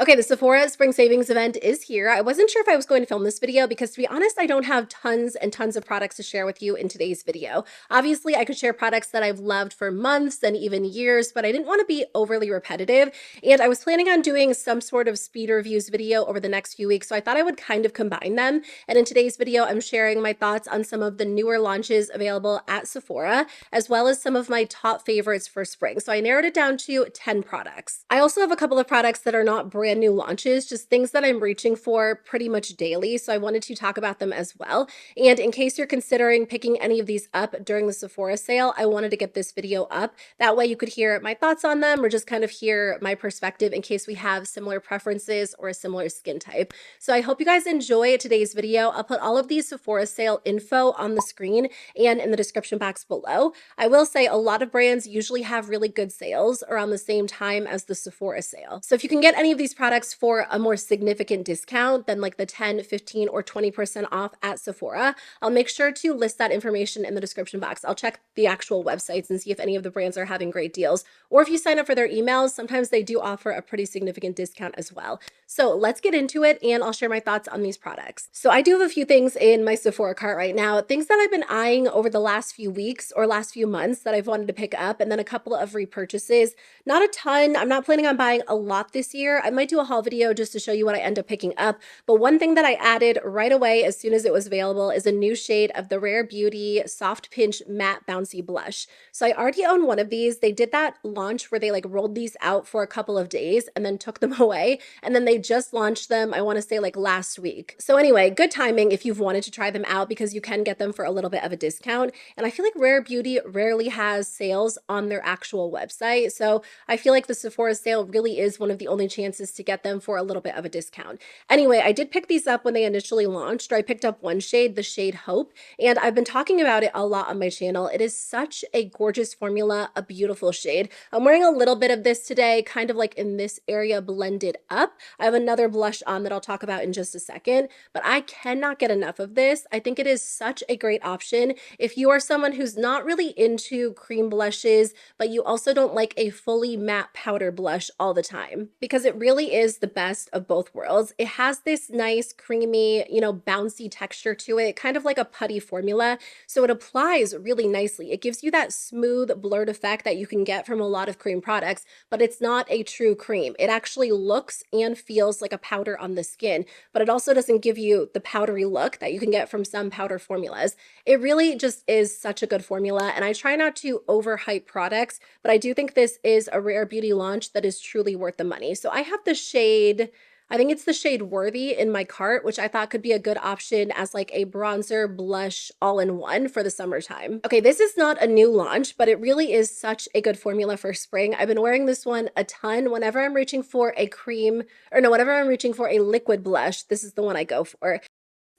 Okay, the Sephora Spring Savings event is here. I wasn't sure if I was going to film this video because, to be honest, I don't have tons and tons of products to share with you in today's video. Obviously, I could share products that I've loved for months and even years, but I didn't want to be overly repetitive. And I was planning on doing some sort of speed reviews video over the next few weeks, so I thought I would kind of combine them. And in today's video, I'm sharing my thoughts on some of the newer launches available at Sephora, as well as some of my top favorites for spring. So I narrowed it down to 10 products. I also have a couple of products that are not brand new launches, just things that I'm reaching for pretty much daily. So I wanted to talk about them as well. And in case you're considering picking any of these up during the Sephora sale, I wanted to get this video up. That way you could hear my thoughts on them or just kind of hear my perspective in case we have similar preferences or a similar skin type. So I hope you guys enjoy today's video. I'll put all of these Sephora sale info on the screen and in the description box below. I will say a lot of brands usually have really good sales around the same time as the Sephora sale. So if you can get any of these products for a more significant discount than like the 10, 15, or 20% off at Sephora, I'll make sure to list that information in the description box. I'll check the actual websites and see if any of the brands are having great deals. Or if you sign up for their emails, sometimes they do offer a pretty significant discount as well. So let's get into it and I'll share my thoughts on these products. So I do have a few things in my Sephora cart right now, things that I've been eyeing over the last few weeks or last few months that I've wanted to pick up, and then a couple of repurchases. Not a ton. I'm not planning on buying a lot this year. I might do a haul video just to show you what I end up picking up. But one thing that I added right away as soon as it was available is a new shade of the Rare Beauty Soft Pinch Matte Bouncy Blush. So I already own one of these. They did that launch where they like rolled these out for a couple of days and then took them away. And then they just launched them, I want to say like last week. So anyway, good timing if you've wanted to try them out because you can get them for a little bit of a discount. And I feel like Rare Beauty rarely has sales on their actual website. So I feel like the Sephora sale really is one of the only chances to get them for a little bit of a discount. Anyway, I did pick these up when they initially launched, or I picked up one shade, the shade Hope, and I've been talking about it a lot on my channel. It is such a gorgeous formula, a beautiful shade. I'm wearing a little bit of this today, kind of like in this area blended up. I have another blush on that I'll talk about in just a second, but I cannot get enough of this. I think it is such a great option if you are someone who's not really into cream blushes, but you also don't like a fully matte powder blush all the time, because it really is the best of both worlds. It has this nice creamy, bouncy texture to it, kind of like a putty formula. So it applies really nicely. It gives you that smooth blurred effect that you can get from a lot of cream products, but it's not a true cream. It actually looks and feels like a powder on the skin, but it also doesn't give you the powdery look that you can get from some powder formulas. It really just is such a good formula, and I try not to overhype products, but I do think this is a Rare Beauty launch that is truly worth the money. So I have the shade, I think it's the shade Worthy in my cart, which I thought could be a good option as like a bronzer blush all in one for the summertime. Okay, this is not a new launch, but it really is such a good formula for spring. I've been wearing this one a ton whenever I'm reaching for a cream, or no, whenever I'm reaching for a liquid blush, this is the one I go for.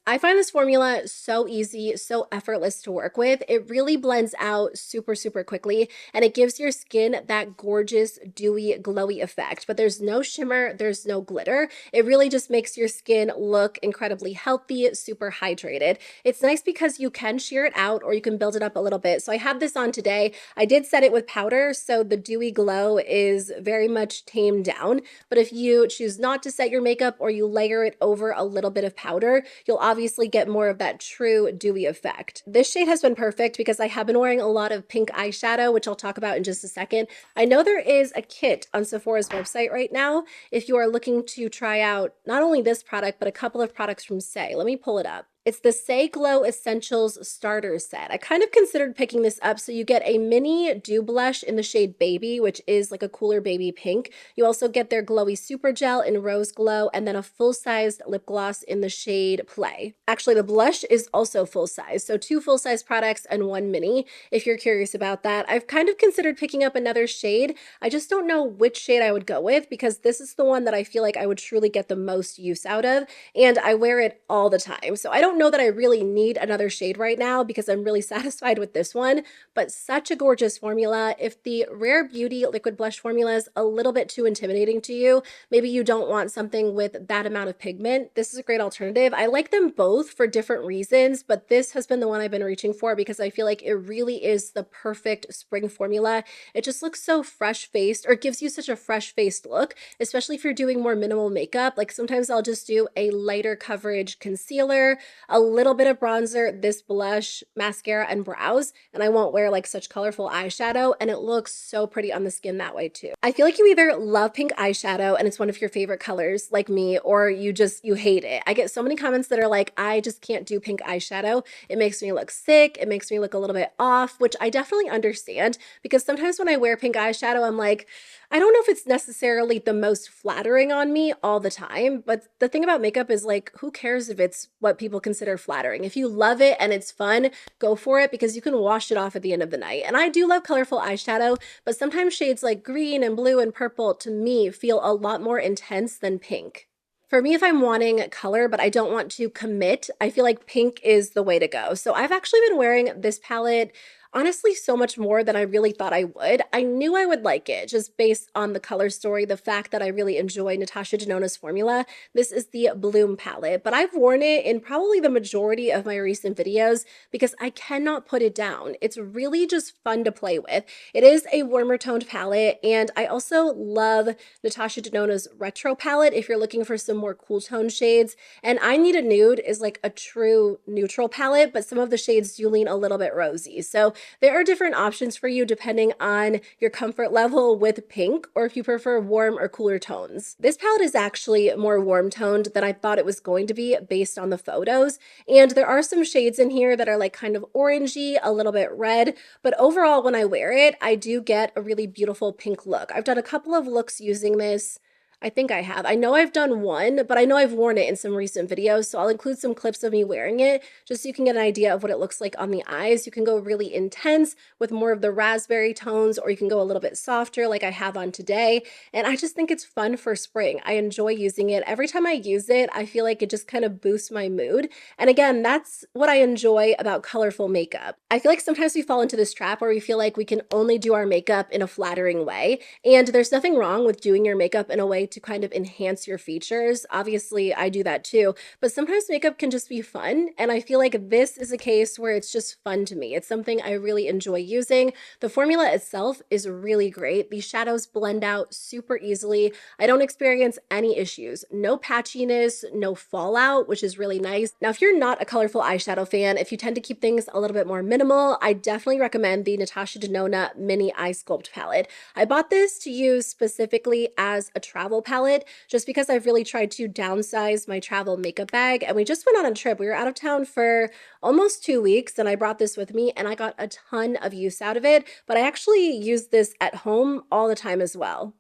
I find this formula so easy, so effortless to work with. It really blends out super, super quickly, and it gives your skin that gorgeous, dewy, glowy effect. But there's no shimmer, there's no glitter. It really just makes your skin look incredibly healthy, super hydrated. It's nice because you can sheer it out or you can build it up a little bit. So I have this on today. I did set it with powder, so the dewy glow is very much tamed down. But if you choose not to set your makeup or you layer it over a little bit of powder, you'll obviously get more of that true dewy effect. This shade has been perfect because I have been wearing a lot of pink eyeshadow, which I'll talk about in just a second. I know there is a kit on Sephora's website right now if you are looking to try out not only this product, but a couple of products from Saie. Let me pull it up. It's the Saie Glow Essentials Starter Set. I kind of considered picking this up. So you get a mini dew blush in the shade Baby, which is like a cooler baby pink. You also get their glowy super gel in Rose Glow, and then a full-sized lip gloss in the shade Play. Actually, the blush is also full-size. So 2 full-size products and 1 mini, if you're curious about that. I've kind of considered picking up another shade. I just don't know which shade I would go with because this is the one that I feel like I would truly get the most use out of, and I wear it all the time. So I don't don't know that I really need another shade right now because I'm really satisfied with this one, but such a gorgeous formula. If the Rare Beauty liquid blush formula is a little bit too intimidating to you, maybe you don't want something with that amount of pigment, this is a great alternative. I like them both for different reasons, but this has been the one I've been reaching for because I feel like it really is the perfect spring formula. It just looks so fresh-faced, or it gives you such a fresh-faced look, especially if you're doing more minimal makeup. Like sometimes I'll just do a lighter coverage concealer, a little bit of bronzer, this blush, mascara, and brows, and I won't wear like such colorful eyeshadow, and it looks so pretty on the skin that way too. I feel like you either love pink eyeshadow and it's one of your favorite colors like me, or you hate it. I get so many comments that are like, I just can't do pink eyeshadow. It makes me look sick. It makes me look a little bit off, which I definitely understand, because sometimes when I wear pink eyeshadow, I'm like, I don't know if it's necessarily the most flattering on me all the time, but the thing about makeup is like, who cares if it's what people consider flattering? If you love it and it's fun, go for it, because you can wash it off at the end of the night. And I do love colorful eyeshadow, but sometimes shades like green and blue and purple to me feel a lot more intense than pink. For me, if I'm wanting color, but I don't want to commit, I feel like pink is the way to go. So I've actually been wearing this palette honestly so much more than I really thought I would. I knew I would like it just based on the color story, the fact that I really enjoy Natasha Denona's formula. This is the Bloom palette, but I've worn it in probably the majority of my recent videos because I cannot put it down. It's really just fun to play with. It is a warmer toned palette, and I also love Natasha Denona's retro palette if you're looking for some more cool tone shades. And I Need a Nude is like a true neutral palette, but some of the shades do lean a little bit rosy. So there are different options for you depending on your comfort level with pink, or if you prefer warm or cooler tones. This palette is actually more warm toned than I thought it was going to be based on the photos. And there are some shades in here that are like kind of orangey, a little bit red, but overall when I wear it, I do get a really beautiful pink look. I've done a couple of looks using this. I think I have. I know I've done one, but I know I've worn it in some recent videos, so I'll include some clips of me wearing it just so you can get an idea of what it looks like on the eyes. You can go really intense with more of the raspberry tones, or you can go a little bit softer like I have on today. And I just think it's fun for spring. I enjoy using it. Every time I use it, I feel like it just kind of boosts my mood. And again, that's what I enjoy about colorful makeup. I feel like sometimes we fall into this trap where we feel like we can only do our makeup in a flattering way. And there's nothing wrong with doing your makeup in a way to kind of enhance your features. Obviously, I do that too, but sometimes makeup can just be fun. And I feel like this is a case where it's just fun to me. It's something I really enjoy using. The formula itself is really great. These shadows blend out super easily. I don't experience any issues, no patchiness, no fallout, which is really nice. Now, if you're not a colorful eyeshadow fan, if you tend to keep things a little bit more minimal, I definitely recommend the Natasha Denona Mini Eye Sculpt palette. I bought this to use specifically as a travel palette just because I've really tried to downsize my travel makeup bag, and we just went on a trip. We were out of town for almost 2 weeks, and I brought this with me and I got a ton of use out of it, but I actually use this at home all the time as well.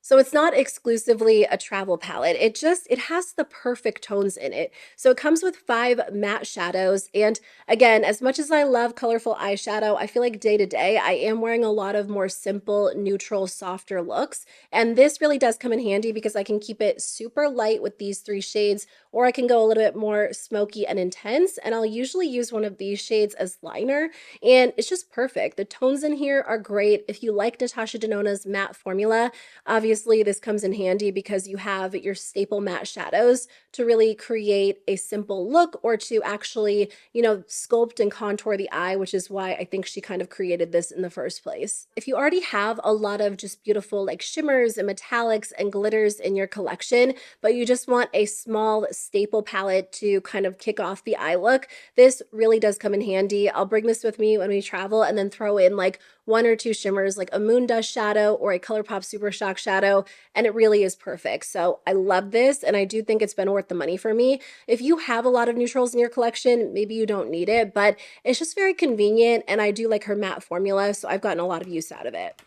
So it's not exclusively a travel palette. It has the perfect tones in it. So it comes with 5 matte shadows. And again, as much as I love colorful eyeshadow, I feel like day to day, I am wearing a lot of more simple, neutral, softer looks. And this really does come in handy because I can keep it super light with these 3 shades, or I can go a little bit more smoky and intense. And I'll usually use one of these shades as liner. And it's just perfect. The tones in here are great. If you like Natasha Denona's matte formula, obviously this comes in handy because you have your staple matte shadows to really create a simple look, or to actually, sculpt and contour the eye, which is why I think she kind of created this in the first place. If you already have a lot of just beautiful like shimmers and metallics and glitters in your collection, but you just want a small staple palette to kind of kick off the eye look, this really does come in handy. I'll bring this with me when we travel and then throw in like 1 or 2 shimmers like a Moon Dust shadow or a ColourPop Super Shock shadow, and it really is perfect. So I love this, and I do think it's been worth the money for me. If you have a lot of neutrals in your collection, maybe you don't need it, but it's just very convenient, and I do like her matte formula, so I've gotten a lot of use out of it.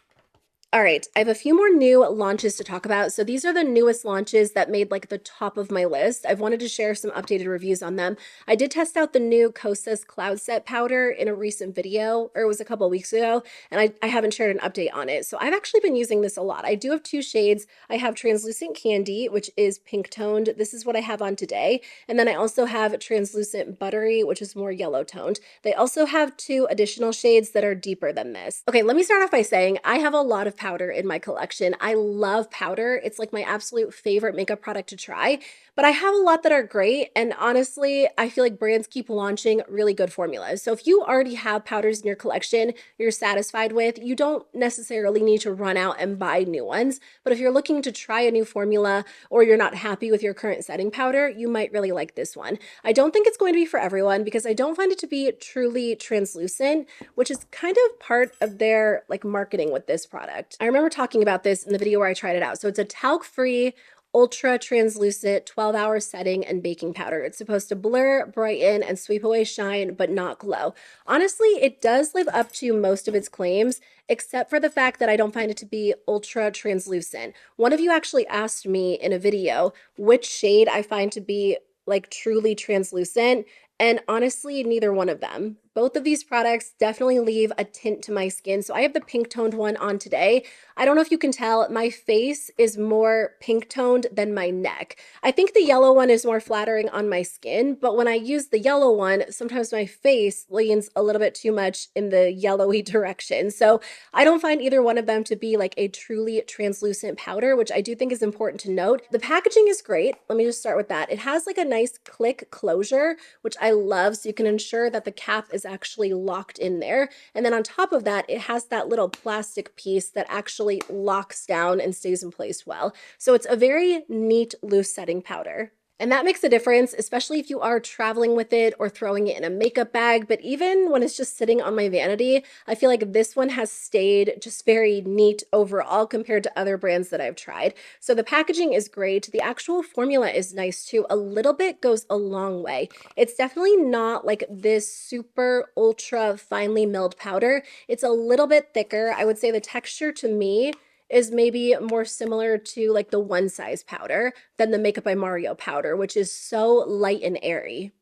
All right, I have a few more new launches to talk about. So these are the newest launches that made like the top of my list. I've wanted to share some updated reviews on them. I did test out the new Kosas Cloud Set powder in a recent video, or it was a couple weeks ago, and I haven't shared an update on it. So I've actually been using this a lot. I do have two shades. I have Translucent Candy, which is pink toned. This is what I have on today. And then I also have Translucent Buttery, which is more yellow toned. They also have two additional shades that are deeper than this. Okay, let me start off by saying I have a lot of powder in my collection. I love powder. It's like my absolute favorite makeup product to try, but I have a lot that are great. And honestly, I feel like brands keep launching really good formulas. So if you already have powders in your collection you're satisfied with, you don't necessarily need to run out and buy new ones. But if you're looking to try a new formula or you're not happy with your current setting powder, you might really like this one. I don't think it's going to be for everyone because I don't find it to be truly translucent, which is kind of part of their like marketing with this product. I remember talking about this in the video where I tried it out. So it's a talc-free, ultra translucent 12-hour setting and baking powder. It's supposed to blur, brighten, and sweep away shine, but not glow. Honestly, it does live up to most of its claims, except for the fact that I don't find it to be ultra translucent. One of you actually asked me in a video which shade I find to be like truly translucent, and honestly, neither one of them. Both of these products definitely leave a tint to my skin. So I have the pink toned one on today. I don't know if you can tell, my face is more pink toned than my neck. I think the yellow one is more flattering on my skin, but when I use the yellow one, sometimes my face leans a little bit too much in the yellowy direction. So I don't find either one of them to be like a truly translucent powder, which I do think is important to note. The packaging is great. Let me just start with that. It has like a nice click closure, which I love, so you can ensure that the cap is actually locked in there. And then on top of that, it has that little plastic piece that actually locks down and stays in place well. So it's a very neat loose setting powder. And that makes a difference, especially if you are traveling with it or throwing it in a makeup bag. But even when it's just sitting on my vanity, I feel like this one has stayed just very neat overall compared to other brands that I've tried. So the packaging is great. The actual formula is nice too. A little bit goes a long way. It's definitely not like this super ultra finely milled powder. It's a little bit thicker. I would say the texture to me is maybe more similar to like the One Size powder than the Makeup by Mario powder, which is so light and airy.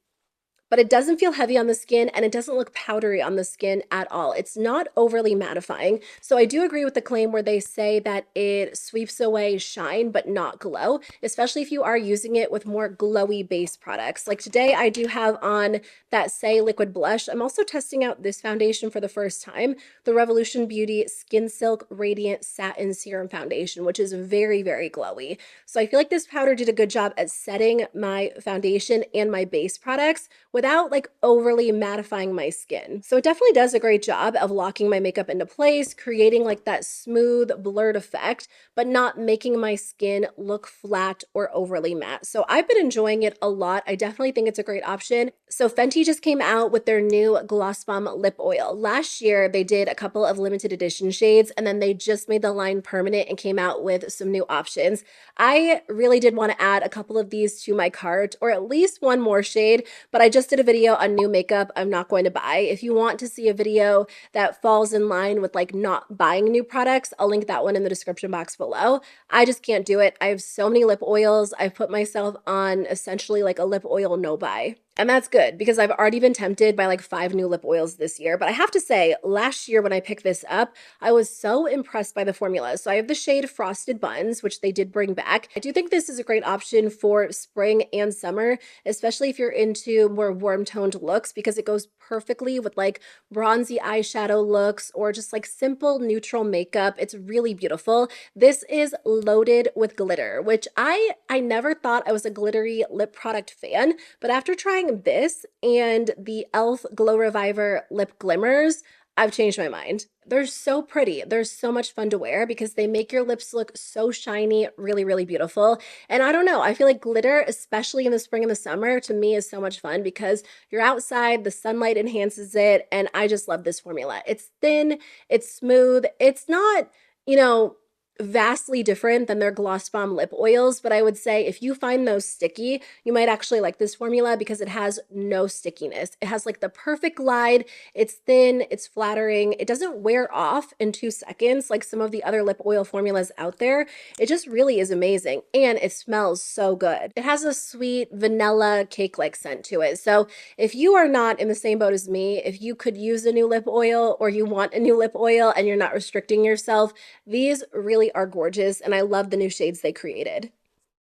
But it doesn't feel heavy on the skin and it doesn't look powdery on the skin at all. It's not overly mattifying. So I do agree with the claim where they say that it sweeps away shine but not glow, especially if you are using it with more glowy base products. Like today I do have on that Saie liquid blush. I'm also testing out this foundation for the first time, the Revolution Beauty Skin Silk Radiant Satin Serum Foundation, which is very, very glowy. So I feel like this powder did a good job at setting my foundation and my base products without like overly mattifying my skin. So it definitely does a great job of locking my makeup into place, creating like that smooth blurred effect, but not making my skin look flat or overly matte. So I've been enjoying it a lot. I definitely think it's a great option. So Fenty just came out with their new Gloss Bomb Lip Oil. Last year, they did a couple of limited edition shades, and then they just made the line permanent and came out with some new options. I really did want to add a couple of these to my cart, or at least one more shade, but I just did a video on new makeup I'm not going to buy. If you want to see a video that falls in line with like not buying new products, I'll link that one in the description box below. I just can't do it. I have so many lip oils. I've put myself on essentially like a lip oil no buy. And that's good because I've already been tempted by like 5 new lip oils this year. But I have to say, last year when I picked this up, I was so impressed by the formula. So I have the shade Frosted Buns, which they did bring back. I do think this is a great option for spring and summer, especially if you're into more warm toned looks, because it goes perfectly with like bronzy eyeshadow looks or just like simple neutral makeup. It's really beautiful. This is loaded with glitter, which I never thought I was a glittery lip product fan, but after trying this and the e.l.f. Glow Reviver Lip Glimmers, I've changed my mind. They're so pretty. They're so much fun to wear because they make your lips look so shiny, really, really beautiful. And I don't know, I feel like glitter, especially in the spring and the summer, to me is so much fun because you're outside, the sunlight enhances it, and I just love this formula. It's thin, it's smooth, it's not, you know, vastly different than their Gloss Bomb lip oils, but I would say if you find those sticky, you might actually like this formula because it has no stickiness. It has like the perfect glide. It's thin, it's flattering. It doesn't wear off in 2 seconds like some of the other lip oil formulas out there. It just really is amazing, and it smells so good. It has a sweet vanilla cake-like scent to it. So if you are not in the same boat as me, if you could use a new lip oil or you want a new lip oil and you're not restricting yourself, these really are gorgeous, and I love the new shades they created.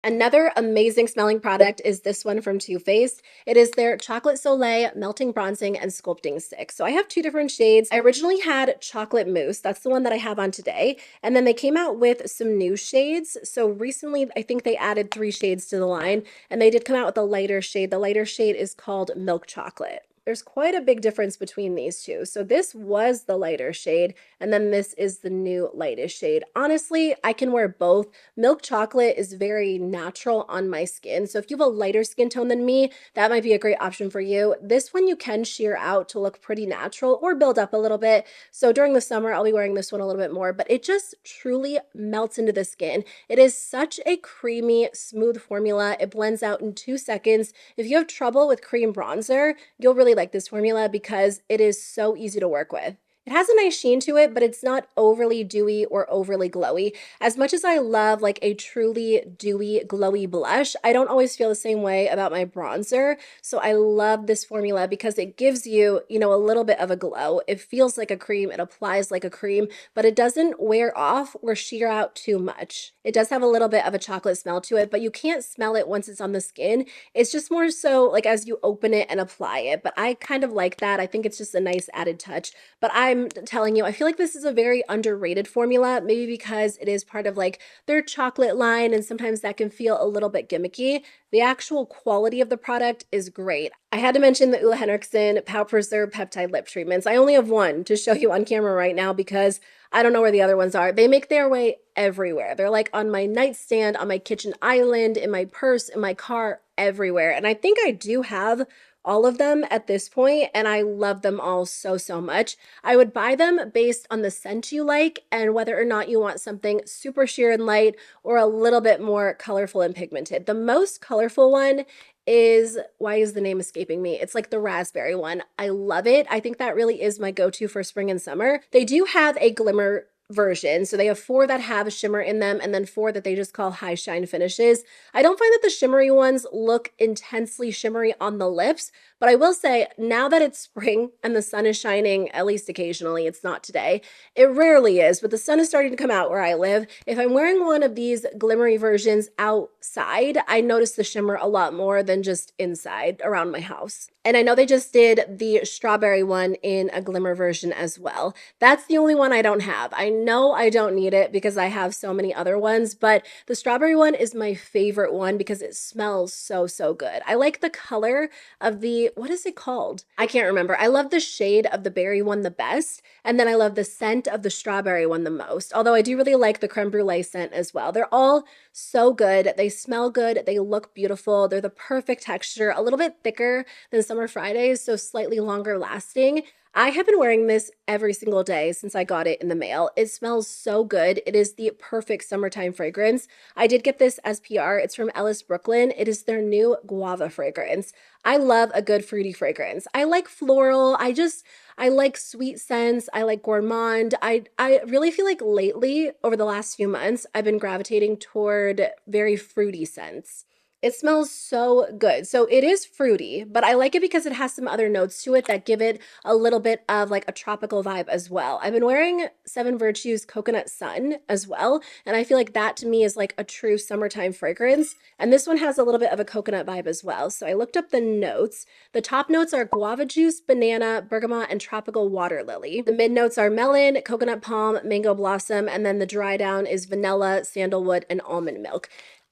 Another amazing smelling product is this one from Too Faced. It is their Chocolate Soleil Melting Bronzing and Sculpting Stick. So I have two different shades. I originally had Chocolate Mousse. That's the one that I have on today. And then they came out with some new shades. So recently, I think they added 3 shades to the line, and they did come out with a lighter shade. The lighter shade is called Milk Chocolate. There's quite a big difference between these two. So this was the lighter shade, and then this is the new lightest shade. Honestly, I can wear both. Milk chocolate is very natural on my skin. So if you have a lighter skin tone than me, that might be a great option for you. This one you can sheer out to look pretty natural or build up a little bit. So during the summer, I'll be wearing this one a little bit more, but it just truly melts into the skin. It is such a creamy, smooth formula. It blends out in 2 seconds. If you have trouble with cream bronzer, you'll really like this formula because it is so easy to work with. It has a nice sheen to it, but it's not overly dewy or overly glowy. As much as I love like a truly dewy, glowy blush, I don't always feel the same way about my bronzer. So I love this formula because it gives you, you know, a little bit of a glow. It feels like a cream, it applies like a cream, but it doesn't wear off or sheer out too much. It does have a little bit of a chocolate smell to it, but you can't smell it once it's on the skin. It's just more so like as you open it and apply it. But I kind of like that. I think it's just a nice added touch. But I'm telling you, I feel like this is a very underrated formula, maybe because it is part of like their chocolate line, and sometimes that can feel a little bit gimmicky. The actual quality of the product is great. I had to mention the Henriksen Pout Preserve Peptide Lip Treatments. I only have one to show you on camera right now because I don't know where the other ones are. They make their way everywhere. They're like on my nightstand, on my kitchen island, in my purse, in my car, everywhere. And I think I do have all of them at this point, and I love them all so, so much. I would buy them based on the scent you like and whether or not you want something super sheer and light or a little bit more colorful and pigmented. The most colorful one is, why is the name escaping me? It's like the raspberry one. I love it. I think that really is my go-to for spring and summer. They do have a glimmer version. So they have 4 that have shimmer in them and then 4 that they just call high shine finishes. I don't find that the shimmery ones look intensely shimmery on the lips, but I will say now that it's spring and the sun is shining, at least occasionally, it's not today. It rarely is, but the sun is starting to come out where I live. If I'm wearing one of these glimmery versions outside, I notice the shimmer a lot more than just inside around my house. And I know they just did the strawberry one in a glimmer version as well. That's the only one I don't have. I know I don't need it because I have so many other ones, but the strawberry one is my favorite one because it smells so, so good. I like the color of the, what is it called? I can't remember. I love the shade of the berry one the best, and then I love the scent of the strawberry one the most, although I do really like the creme brulee scent as well. They're all so good. They smell good. They look beautiful. They're the perfect texture, a little bit thicker than Summer Fridays, so slightly longer lasting. I have been wearing this every single day since I got it in the mail. It smells so good. It is the perfect summertime fragrance. I did get this as PR. It's from Ellis, Brooklyn. It is their new Guava fragrance. I love a good fruity fragrance. I like floral. I like sweet scents. I like gourmand. I really feel like lately, over the last few months, I've been gravitating toward very fruity scents. It smells so good. So it is fruity, but I like it because it has some other notes to it that give it a little bit of like a tropical vibe as well. I've been wearing Seven Virtues Coconut Sun as well, and I feel like that to me is like a true summertime fragrance. And this one has a little bit of a coconut vibe as well. So I looked up the notes. The top notes are guava juice, banana, bergamot, and tropical water lily. The mid notes are melon, coconut palm, mango blossom, and then the dry down is vanilla, sandalwood, and almond milk.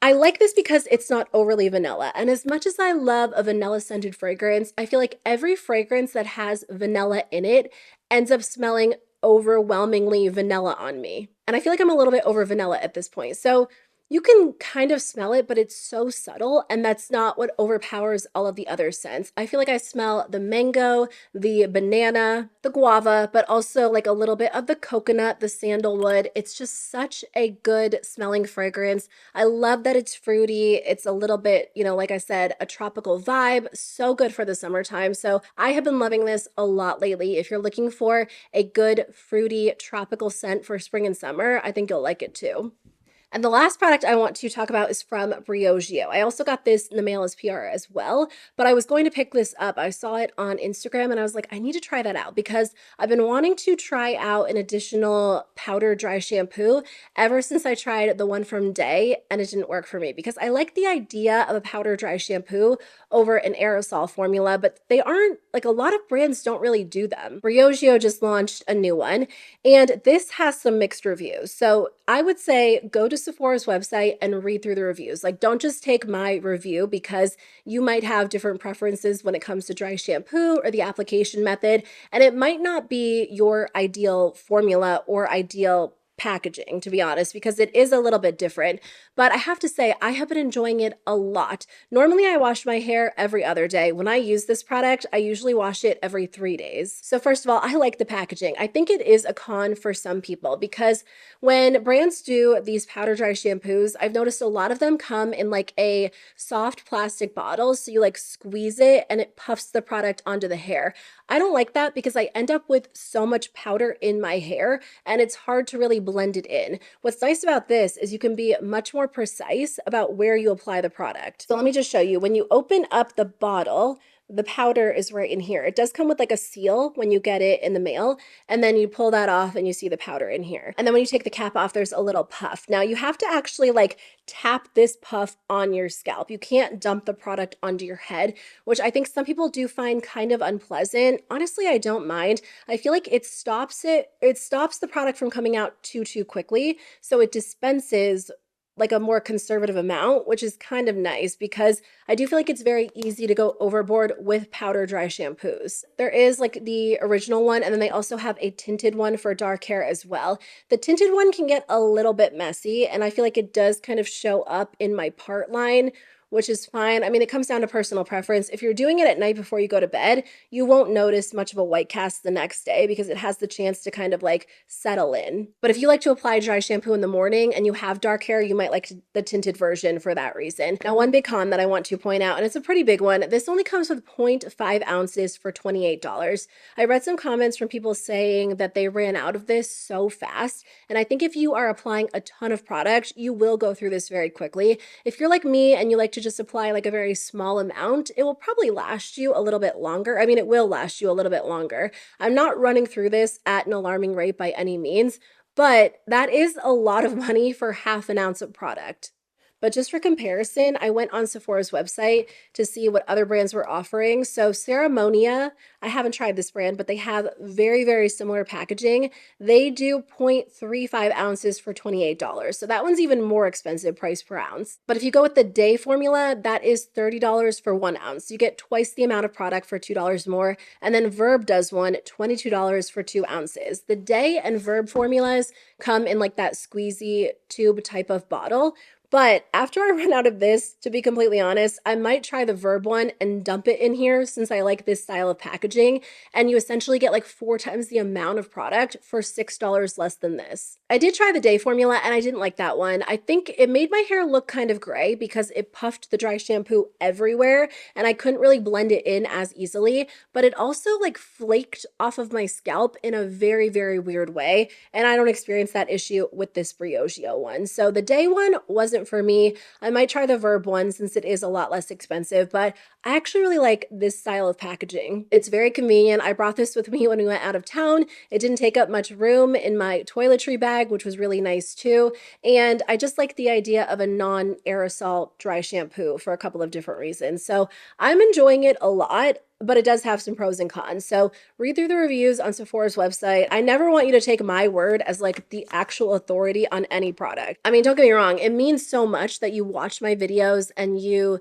I like this because it's not overly vanilla. And as much as I love a vanilla scented fragrance, I feel like every fragrance that has vanilla in it ends up smelling overwhelmingly vanilla on me. And I feel like I'm a little bit over vanilla at this point. So You can kind of smell it, but it's so subtle, and that's not what overpowers all of the other scents. I feel like I smell the mango, the banana, the guava, but also like a little bit of the coconut, the sandalwood. It's just such a good smelling fragrance. I love that it's fruity. It's a little bit, like I said, a tropical vibe. So good for the summertime. So I have been loving this a lot lately. If you're looking for a good fruity tropical scent for spring and summer, I think you'll like it too. And the last product I want to talk about is from Briogeo. I also got this in the mail as PR as well, but I was going to pick this up. I saw it on Instagram and I was like, I need to try that out because I've been wanting to try out an additional powder dry shampoo ever since I tried the one from Day and it didn't work for me because I like the idea of a powder dry shampoo over an aerosol formula, but they aren't, like, a lot of brands don't really do them. Briogeo just launched a new one and this has some mixed reviews. So I would say go to Sephora's website and read through the reviews. Like, don't just take my review because you might have different preferences when it comes to dry shampoo or the application method, and it might not be your ideal formula or ideal packaging, to be honest, because it is a little bit different. But I have to say, I have been enjoying it a lot. Normally, I wash my hair every other day. When I use this product, I usually wash it every 3 days. So first of all, I like the packaging. I think it is a con for some people because when brands do these powder dry shampoos, I've noticed a lot of them come in like a soft plastic bottle. So you like squeeze it and it puffs the product onto the hair. I don't like that because I end up with so much powder in my hair and it's hard to really blend it in. What's nice about this is you can be much more precise about where you apply the product. So let me just show you. When you open up the bottle, the powder is right in here. It does come with like a seal when you get it in the mail, and then you pull that off and you see the powder in here. And then when you take the cap off, there's a little puff. Now you have to actually like tap this puff on your scalp. You can't dump the product onto your head, which I think some people do find kind of unpleasant. Honestly, I don't mind. I feel like it stops the product from coming out too quickly. So it dispenses like a more conservative amount, which is kind of nice because I do feel like it's very easy to go overboard with powder dry shampoos. There is like the original one, and then they also have a tinted one for dark hair as well. The tinted one can get a little bit messy, and I feel like it does kind of show up in my part line, which is fine. I mean, it comes down to personal preference. If you're doing it at night before you go to bed, you won't notice much of a white cast the next day because it has the chance to kind of like settle in. But if you like to apply dry shampoo in the morning and you have dark hair, you might like the tinted version for that reason. Now, one big con that I want to point out, and it's a pretty big one, this only comes with 0.5 ounces for $28. I read some comments from people saying that they ran out of this so fast. And I think if you are applying a ton of product, you will go through this very quickly. If you're like me and you like to just apply like a very small amount, it will probably last you a little bit longer. I mean, it will last you a little bit longer. I'm not running through this at an alarming rate by any means, but that is a lot of money for half an ounce of product. But just for comparison, I went on Sephora's website to see what other brands were offering. So Ceremonia, I haven't tried this brand, but they have very similar packaging. They do 0.35 ounces for $28. So that one's even more expensive price per ounce. But if you go with the Day formula, that is $30 for 1 ounce. You get twice the amount of product for $2 more. And then Verb does one, $22 for 2 ounces. The Day and Verb formulas come in like that squeezy tube type of bottle. But after I run out of this, to be completely honest, I might try the Verb one and dump it in here since I like this style of packaging. And you essentially get like 4 times the amount of product for $6 less than this. I did try the Day formula and I didn't like that one. I think it made my hair look kind of gray because it puffed the dry shampoo everywhere and I couldn't really blend it in as easily. But it also like flaked off of my scalp in a very weird way. And I don't experience that issue with this Briogeo one. So the Day one wasn't for me. I might try the Verb one since it is a lot less expensive, but I actually really like this style of packaging. It's very convenient. I brought this with me when we went out of town. It didn't take up much room in my toiletry bag, which was really nice too. And I just like the idea of a non-aerosol dry shampoo for a couple of different reasons. So I'm enjoying it a lot, but it does have some pros and cons. So read through the reviews on Sephora's website. I never want you to take my word as like the actual authority on any product. I mean, don't get me wrong. It means so much that you watch my videos and you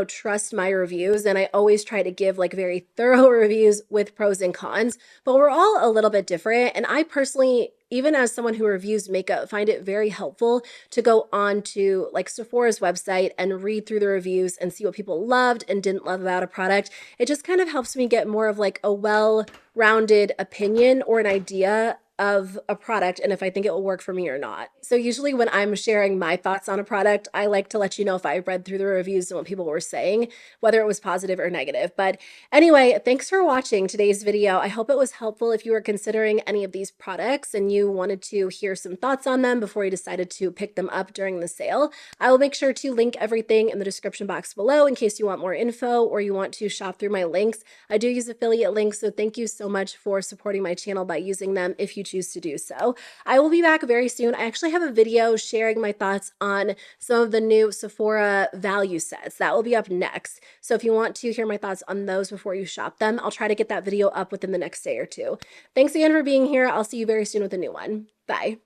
trust my reviews. And I always try to give like very thorough reviews with pros and cons, but we're all a little bit different. And I personally even as someone who reviews makeup, find it very helpful to go on to like Sephora's website and read through the reviews and see what people loved and didn't love about a product. It just kind of helps me get more of like a well-rounded opinion or an idea of a product and if I think it will work for me or not. So usually when I'm sharing my thoughts on a product, I like to let you know if I read through the reviews and what people were saying, whether it was positive or negative. But anyway, thanks for watching today's video. I hope it was helpful if you were considering any of these products and you wanted to hear some thoughts on them before you decided to pick them up during the sale. I will make sure to link everything in the description box below in case you want more info or you want to shop through my links. I do use affiliate links, so thank you so much for supporting my channel by using them if you choose to do so. I will be back very soon. I actually have a video sharing my thoughts on some of the new Sephora value sets. That will be up next. So if you want to hear my thoughts on those before you shop them, I'll try to get that video up within the next day or two. Thanks again for being here. I'll see you very soon with a new one. Bye.